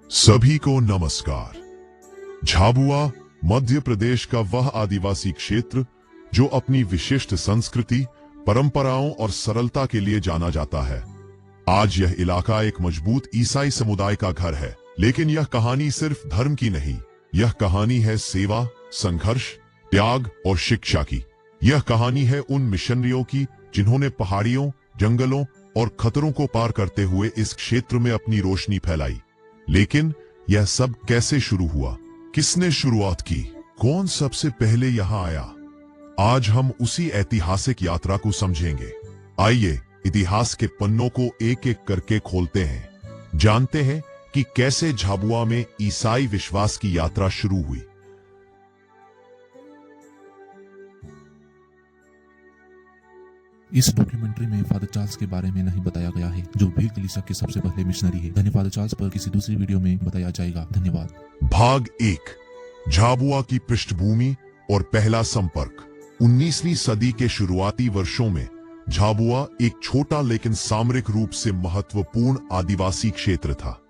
सभी को नमस्कार। झाबुआ मध्य प्रदेश का वह आदिवासी क्षेत्र जो अपनी विशिष्ट संस्कृति, परंपराओं और सरलता के लिए जाना जाता है। आज यह इलाका एक मजबूत ईसाई समुदाय का घर है, लेकिन यह कहानी सिर्फ धर्म की नहीं, यह कहानी है सेवा, संघर्ष, त्याग और शिक्षा की। यह कहानी है उन मिशनरियों की जिन्होंने पहाड़ियों, जंगलों और खतरों को पार करते हुए इस क्षेत्र में अपनी रोशनी फैलाई। लेकिन यह सब कैसे शुरू हुआ? किसने शुरुआत की? कौन सबसे पहले यहां आया? आज हम उसी ऐतिहासिक यात्रा को समझेंगे। आइए इतिहास के पन्नों को एक एक करके खोलते हैं, जानते हैं कि कैसे झाबुआ में ईसाई विश्वास की यात्रा शुरू हुई। इस डॉक्यूमेंट्री में फादर चार्ल्स के बारे में नहीं बताया गया है, जो भील कलीसिया के सबसे पहले मिशनरी है। धन्य फादर चार्ल्स पर किसी दूसरी वीडियो में बताया जाएगा। धन्यवाद। भाग 1, झाबुआ की पृष्ठभूमि और पहला संपर्क। 19वीं सदी के शुरुआती वर्षों में झाबुआ एक छोटा लेकिन सामरिक रूप से महत्वपूर्ण आदिवासी क्षेत्र था।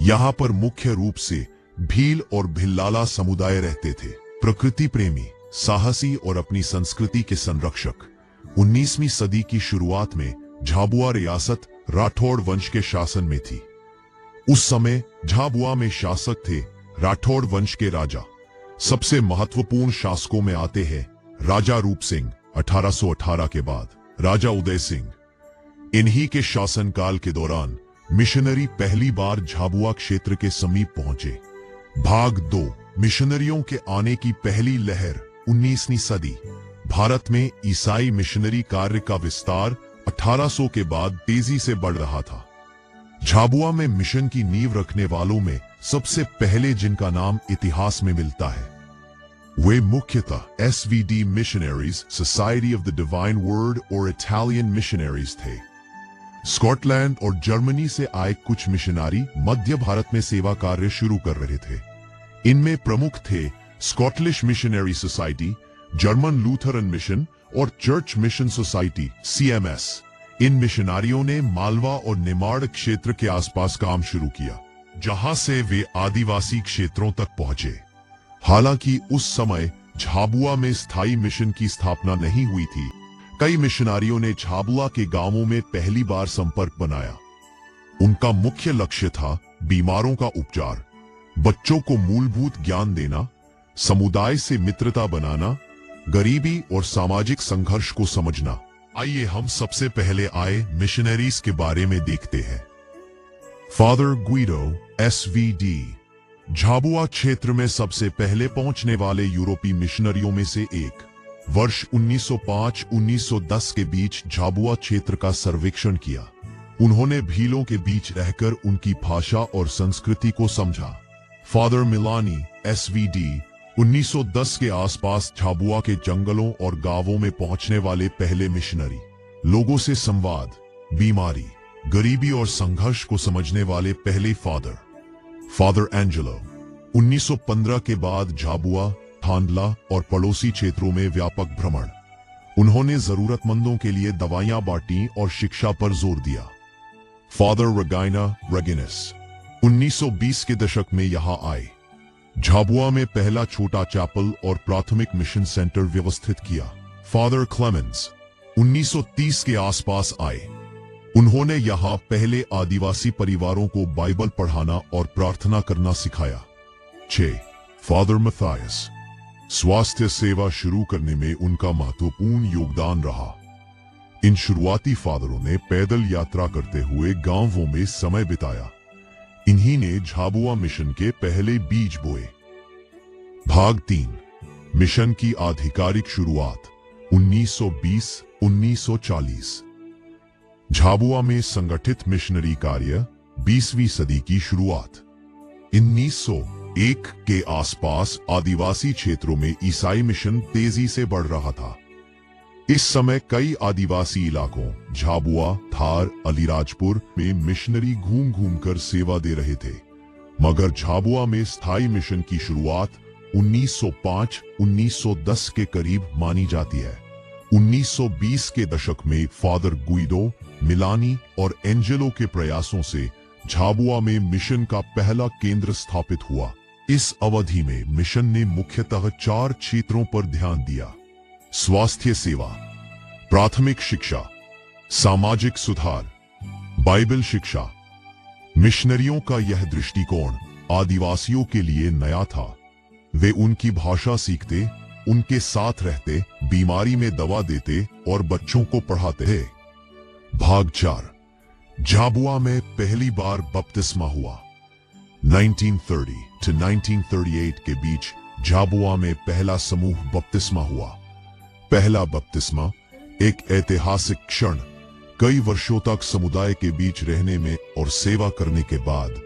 यहाँ पर मुख्य रूप से भील और भिल्लाला समुदाय रहते थे। प्रकृति प्रेमी, साहसी और अपनी संस्कृति के संरक्षक। 19वीं सदी की शुरुआत में झाबुआ रियासत राठौड़ वंश के शासन में थी। उस समय झाबुआ में शासक थे राठौड़ वंश के राजा। सबसे महत्वपूर्ण शासकों में आते हैं राजा रूप सिंह 1818 के बाद, राजा उदय सिंह। इन्हीं के शासनकाल के दौरान मिशनरी पहली बार झाबुआ क्षेत्र के समीप पहुंचे। भाग 2, मिशनरियों के आने की पहली लहर। 19वीं सदी भारत में ईसाई मिशनरी कार्य का विस्तार 1800 के बाद तेजी से बढ़ रहा था। झाबुआ में मिशन की नींव रखने वालों में सबसे पहले जिनका नाम इतिहास में मिलता है, वे मुख्यतः SVD missionaries, society of the divine word और इटालियन मिशनरीज थे। स्कॉटलैंड और जर्मनी से आए कुछ मिशनरी मध्य भारत में सेवा कार्य शुरू कर रहे थे। इनमें प्रमुख थे Scottish missionary society, German Lutheran mission और चर्च मिशन सोसाइटी CMS। इन मिशनरियों ने मालवा और निमाड़ क्षेत्र के आसपास काम शुरू किया, जहां से वे आदिवासी क्षेत्रों तक पहुंचे। हालांकि उस समय झाबुआ में स्थायी मिशन की स्थापना नहीं हुई थी। कई मिशनरियों ने झाबुआ के गांवों में पहली बार संपर्क बनाया। उनका मुख्य लक्ष्य था बीमारों का उपचार, बच्चों को मूलभूत ज्ञान देना, समुदाय से मित्रता बनाना, गरीबी और सामाजिक संघर्ष को समझना। आइए हम सबसे पहले आए मिशनरीज के बारे में देखते हैं। फादर ग्विडो SVD झाबुआ क्षेत्र में सबसे पहले पहुंचने वाले यूरोपीय मिशनरियों में से एक। वर्ष 1905-1910 के बीच झाबुआ क्षेत्र का सर्वेक्षण किया। उन्होंने भीलों के बीच रहकर उनकी भाषा और संस्कृति को समझा। फादर मिलानी SVD 1910 के आसपास झाबुआ के जंगलों और गांवों में पहुंचने वाले पहले मिशनरी। लोगों से संवाद, बीमारी, गरीबी और संघर्ष को समझने वाले पहले फादर। फादर एंजेलो 1915 के बाद झाबुआ, थांडला और पड़ोसी क्षेत्रों में व्यापक भ्रमण। उन्होंने जरूरतमंदों के लिए दवाइयां बांटी और शिक्षा पर जोर दिया। फादर रेगाइना रेगिनस 1920 के दशक में यहां आए। झाबुआ में पहला छोटा चैपल और प्राथमिक मिशन सेंटर व्यवस्थित किया। फादर क्लेमेंस 1930 के आसपास आए। उन्होंने यहां पहले आदिवासी परिवारों को बाइबल पढ़ाना और प्रार्थना करना सिखाया। 6. फादर मैथायस स्वास्थ्य सेवा शुरू करने में उनका महत्वपूर्ण योगदान रहा। इन शुरुआती फादरों ने पैदल यात्रा करते हुए गांवों में समय बिताया। इन्हीं ने झाबुआ मिशन के पहले बीज बोए। भाग 3, मिशन की आधिकारिक शुरुआत। 1920-1940 झाबुआ में संगठित मिशनरी कार्य। 20वीं सदी की शुरुआत। 1901 के आसपास आदिवासी क्षेत्रों में ईसाई मिशन तेजी से बढ़ रहा था। इस समय कई आदिवासी इलाकों झाबुआ, थार, अलीराजपुर में मिशनरी घूम घूम कर सेवा दे रहे थे। मगर झाबुआ में स्थायी मिशन की शुरुआत 1905-1910 के करीब मानी जाती है। 1920 के दशक में फादर ग्विडो, मिलानी और एंजेलो के प्रयासों से झाबुआ में मिशन का पहला केंद्र स्थापित हुआ। इस अवधि में मिशन ने मुख्यतः 4 क्षेत्रों पर ध्यान दिया: स्वास्थ्य सेवा, प्राथमिक शिक्षा, सामाजिक सुधार, बाइबल शिक्षा। मिशनरियों का यह दृष्टिकोण आदिवासियों के लिए नया था। वे उनकी भाषा सीखते, उनके साथ रहते, बीमारी में दवा देते और बच्चों को पढ़ाते थे। भाग 4, झाबुआ में पहली बार बपतिस्मा हुआ। 1930 to 1938 के बीच झाबुआ में पहला समूह बपतिस्मा हुआ। पहला बपतिस्मा एक ऐतिहासिक क्षण, कई वर्षों तक समुदाय के बीच रहने में और सेवा करने के बाद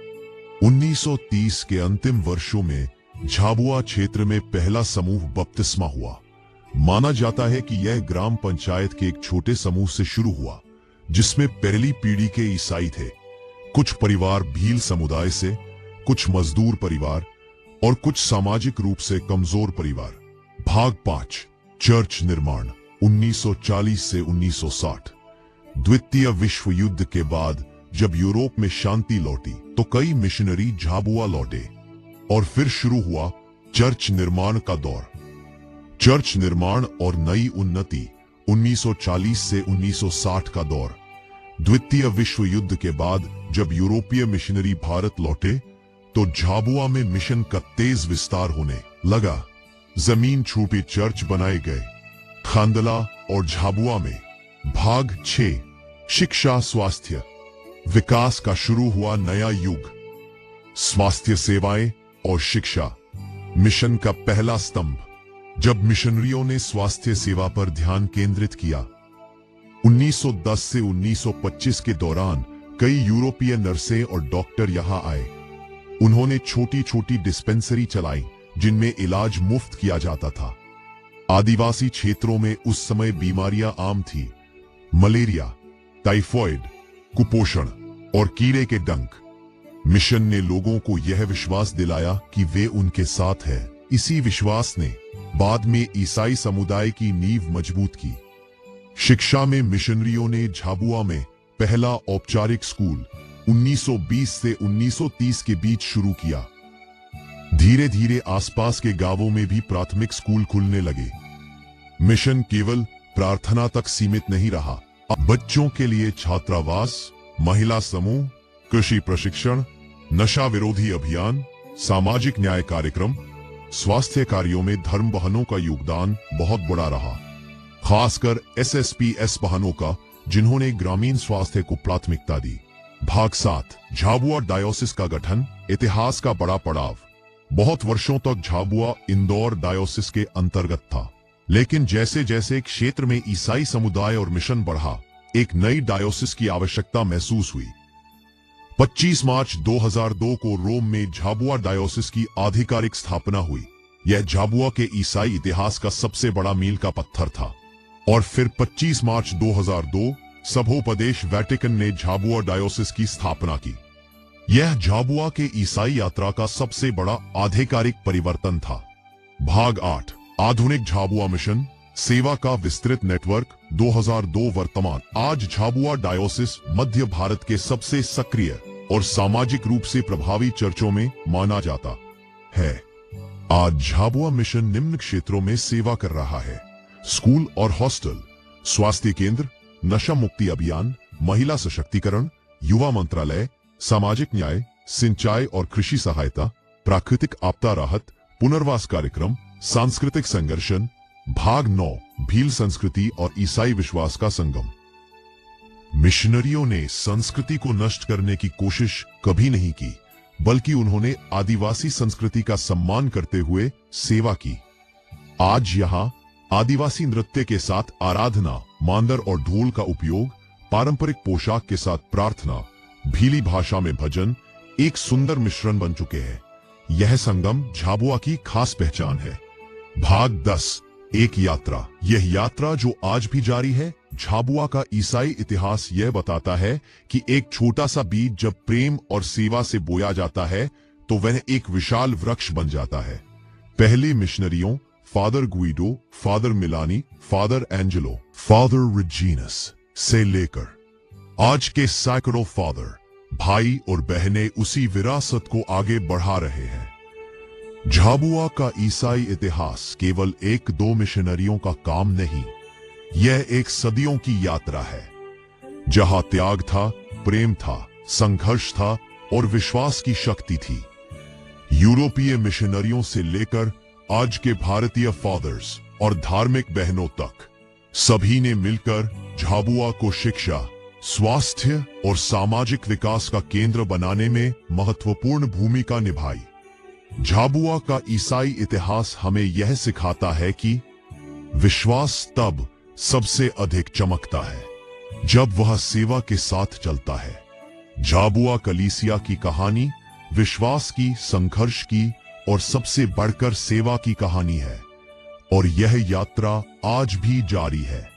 1930 के अंतिम वर्षों में झाबुआ क्षेत्र में पहला समूह बपतिस्मा हुआ। माना जाता है कि यह ग्राम पंचायत के एक छोटे समूह से शुरू हुआ, जिसमें पहली पीढ़ी के ईसाई थे, कुछ परिवार भील समुदाय से, कुछ मजदूर परिवार और कुछ सामाजिक रूप से कमजोर परिवार। भाग 5, चर्च निर्माण 1940 से 1960। द्वितीय विश्व युद्ध के बाद जब यूरोप में शांति लौटी तो कई मिशनरी झाबुआ लौटे और फिर शुरू हुआ चर्च निर्माण का दौर। चर्च निर्माण और नई उन्नति 1940 से 1960 का दौर। द्वितीय विश्व युद्ध के बाद जब यूरोपीय मिशनरी भारत लौटे तो झाबुआ में मिशन का तेज विस्तार होने लगा। जमीन छूटी, चर्च बनाए गए। खांदला और झाबुआ में। भाग 6, शिक्षा स्वास्थ्य विकास का शुरू हुआ नया युग। स्वास्थ्य सेवाएं और शिक्षा, मिशन का पहला स्तंभ। जब मिशनरियों ने स्वास्थ्य सेवा पर ध्यान केंद्रित किया 1910 से 1925 के दौरान कई यूरोपीय नर्सें और डॉक्टर यहां आए। उन्होंने छोटी छोटी डिस्पेंसरी चलाई जिनमें इलाज मुफ्त किया जाता था। आदिवासी क्षेत्रों में उस समय बीमारियां आम थी: मलेरिया, टाइफॉइड, कुपोषण और कीड़े के डंक। मिशन ने लोगों को यह विश्वास दिलाया कि वे उनके साथ हैं। इसी विश्वास ने बाद में ईसाई समुदाय की नींव मजबूत की। शिक्षा में मिशनरियों ने झाबुआ में पहला औपचारिक स्कूल 1920 से 1930 के बीच शुरू किया। धीरे धीरे आसपास के गांवों में भी प्राथमिक स्कूल खुलने लगे। मिशन केवल प्रार्थना तक सीमित नहीं रहा। अब बच्चों के लिए छात्रावास, महिला समूह, कृषि प्रशिक्षण, नशा विरोधी अभियान, सामाजिक न्याय कार्यक्रम, स्वास्थ्य कार्यों में धर्म बहनों का योगदान बहुत बड़ा रहा, खासकर SSPS बहनों का, जिन्होंने ग्रामीण स्वास्थ्य को प्राथमिकता दी। भाग 7, झाबुआ डायोसिस का गठन, इतिहास का बड़ा पड़ाव। बहुत वर्षों तक झाबुआ इंदौर डायोसिस के अंतर्गत था, लेकिन जैसे जैसे क्षेत्र में ईसाई समुदाय और मिशन बढ़ा, एक नई डायोसिस की आवश्यकता महसूस हुई। 25 मार्च 2002 को रोम में झाबुआ डायोसिस की आधिकारिक स्थापना हुई। यह झाबुआ के ईसाई इतिहास का सबसे बड़ा मील का पत्थर था। और फिर 25 मार्च 2002 सभोपदेश वेटिकन ने झाबुआ डायोसिस की स्थापना की। यह झाबुआ के ईसाई यात्रा का सबसे बड़ा आधिकारिक परिवर्तन था। भाग 8, आधुनिक झाबुआ मिशन, सेवा का विस्तृत नेटवर्क 2002 वर्तमान। आज झाबुआ डायोसिस मध्य भारत के सबसे सक्रिय और सामाजिक रूप से प्रभावी चर्चों में माना जाता है। आज झाबुआ मिशन निम्न क्षेत्रों में सेवा कर रहा है: स्कूल और हॉस्टल, स्वास्थ्य केंद्र, नशा मुक्ति अभियान, महिला सशक्तिकरण, युवा मंत्रालय, सामाजिक न्याय, सिंचाई और कृषि सहायता, प्राकृतिक आपदा राहत, पुनर्वास कार्यक्रम, सांस्कृतिक संघर्षण। भाग 9, भील संस्कृति और ईसाई विश्वास का संगम। मिशनरियों ने संस्कृति को नष्ट करने की कोशिश कभी नहीं की, बल्कि उन्होंने आदिवासी संस्कृति का सम्मान करते हुए सेवा की। आज यहाँ आदिवासी नृत्य के साथ आराधना, मांदर और ढोल का उपयोग, पारंपरिक पोशाक के साथ प्रार्थना, भीली भाषा में भजन एक सुंदर मिश्रण बन चुके हैं। यह संगम झाबुआ की खास पहचान है। भाग 10, एक यात्रा। यह यात्रा जो आज भी जारी है। झाबुआ का ईसाई इतिहास यह बताता है कि एक छोटा सा बीज जब प्रेम और सेवा से बोया जाता है तो वह एक विशाल वृक्ष बन जाता है। पहले मिशनरियों father Guido, father Milani, father Angelo, father Reginus से लेकर आज के सैकड़ों फादर भाई और बहनें उसी विरासत को आगे बढ़ा रहे हैं। झाबुआ का ईसाई इतिहास केवल एक दो मिशनरियों का काम नहीं, यह एक सदियों की यात्रा है, जहां त्याग था, प्रेम था, संघर्ष था और विश्वास की शक्ति थी। यूरोपीय मिशनरियों से लेकर आज के भारतीय फादर्स और धार्मिक बहनों तक, सभी ने मिलकर झाबुआ को शिक्षा, स्वास्थ्य और सामाजिक विकास का केंद्र बनाने में महत्वपूर्ण भूमिका निभाई। झाबुआ का ईसाई इतिहास हमें यह सिखाता है कि विश्वास तब सबसे अधिक चमकता है जब वह सेवा के साथ चलता है। झाबुआ कलीसिया की कहानी विश्वास की, संघर्ष की और सबसे बढ़कर सेवा की कहानी है, और यह यात्रा आज भी जारी है।